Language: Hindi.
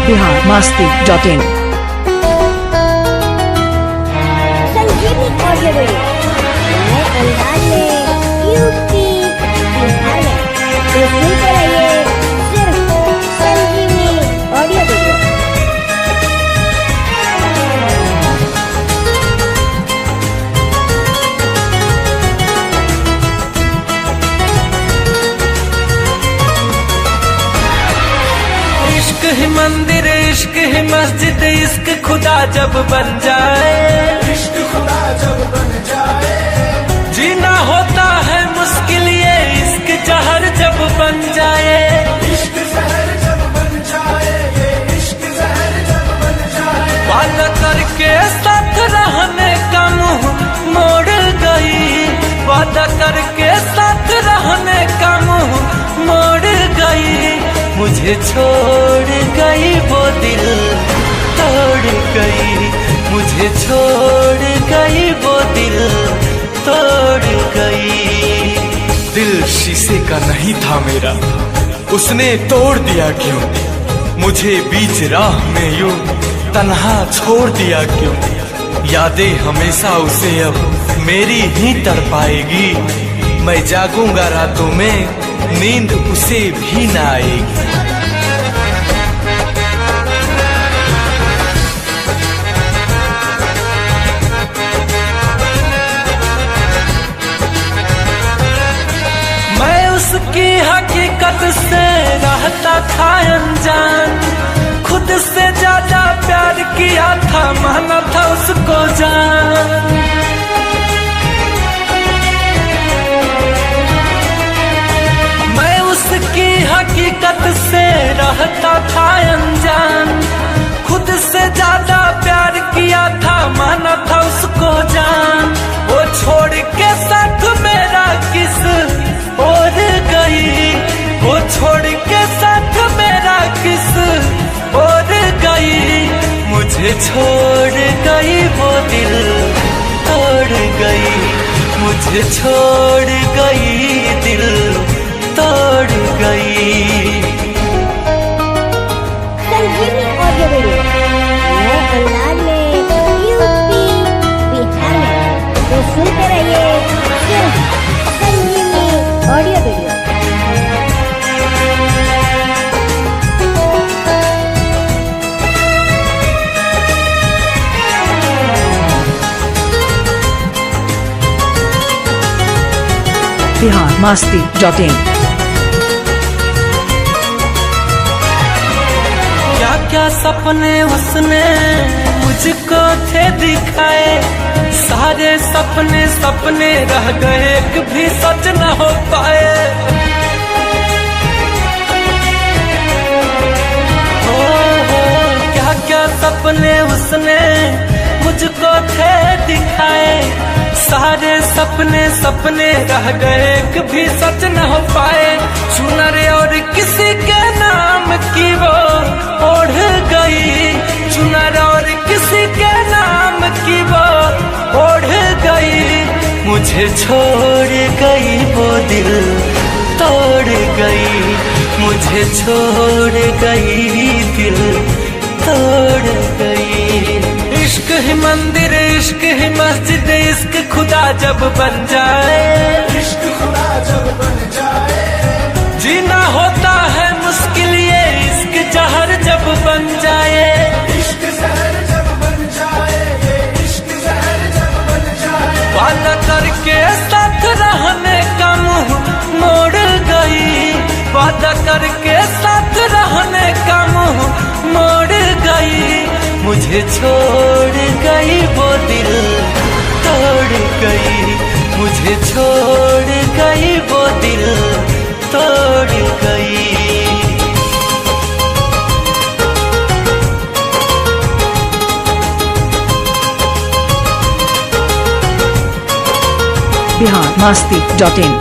biharmasti.in संजीवनी ऑडियो वीडियो नए अंदाज में यूपी बिहार में तो सुनते रहिए सिर्फ संजीवनी ऑडियो वीडियो। इश्क ही मंदिर, इश्क ही मस्जिद, इश्क खुदा जब बन जाए, इश्क खुदा जब बन जाए, जीना होता है मुश्किल ये इश्क जहर जब बन जाए, इश्क जहर जब बन जाए, ये इश्क जहर जब बन जाए। वादा करके साथ रहने का मुंह मोड़ गई, वादा करके साथ रहने का मुंह मोड़ गई, मुझे छोड़ गई वो दिल तोड़ गई, मुझे छोड़ गई वो दिल तोड़ गई। दिल शीशे का नहीं था मेरा, उसने तोड़ दिया क्यों, मुझे बीच राह में यूं तन्हा छोड़ दिया क्यों। यादें हमेशा उसे अब मेरी ही तड़पाएगी, मैं जागूंगा रातों में नींद उसे भी ना आएगी। मैं उसकी हकीकत से रहता था अनजान, खुद से ज्यादा प्यार किया था, माना था उसको जान। मैं उसकी हकीकत से रहता था अनजान, खुद से ज्यादा प्यार किया था, माना था उसको जान। वो छोड़ के साथ मेरा किस और गई, वो छोड़ के साथ मेरा किस और गई, मुझे छोड़ गई वो दिल तोड़ गई, मुझे छोड़ गई दिल तोड़ गई। संजीवनी ऑडियो वीडियो नए अंदाज में यूपी बिहार में तो सुनते रहिए सिर्फ संजीवनी ऑडियो वीडियो। biharmasti.in क्या क्या सपने उसने मुझको थे दिखाए, सारे सपने सपने रह गए, एक भी सच न हो पाए। हो क्या क्या सपने उसने मुझको थे दिखाए, सारे सपने सपने रह गए, एक भी सच न हो पाए। चुनर और किसी के नाम की वो ओढ़ गई, चुनर और किसी के नाम की वो ओढ़ गई, मुझे छोड़ गई वो दिल तोड़ गई, मुझे छोड़ गई दिल तोड़ गई। इश्क ही मंदिर, इश्क ही मस्जिद, इश्क खुदा जब बन जाए, इश्क खुदा जब बन जाए, जीना होता है मुश्किल ये इश्क जहर जब बन जाए, इश्क जहर जब बन जाए, ये इश्क जहर जब बन जाए। वादा करके साथ रहने का मुंह मोड़ गई, वादा करके साथ रहने का मुंह मोड़ गई, मुझे छोड़ गई वो दिल तोड़ गई, मुझे छोड़ गई वो दिल तोड़ गई। biharmasti.in